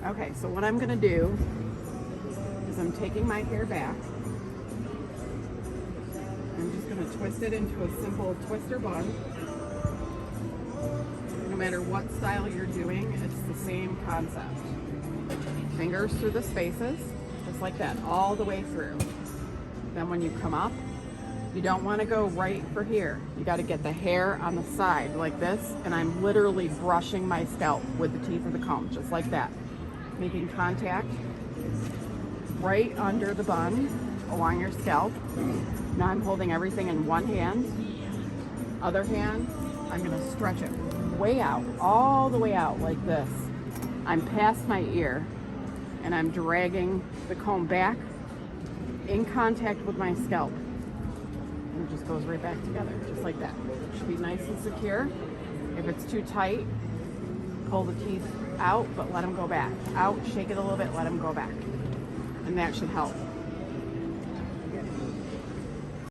Okay, so what I'm gonna do is I'm taking my hair back. I'm just gonna twist it into a simple twister bun. No matter what style you're doing, it's the same concept. Fingers through the spaces, just like that, all the way through. Then when you come up, you don't want to go right for here. You got to get the hair on the side like this, and I'm literally brushing my scalp with the teeth of the comb, just like that. Making contact right under the bun along your scalp. Now I'm holding everything in one hand. Other hand, I'm going to stretch it way out, all the way out like this. I'm past my ear, and I'm dragging the comb back in contact with my scalp. And it just goes right back together, just like that. It should be nice and secure. If it's too tight, pull the teeth out, but let them go back. Out, shake it a little bit, let them go back. And that should help.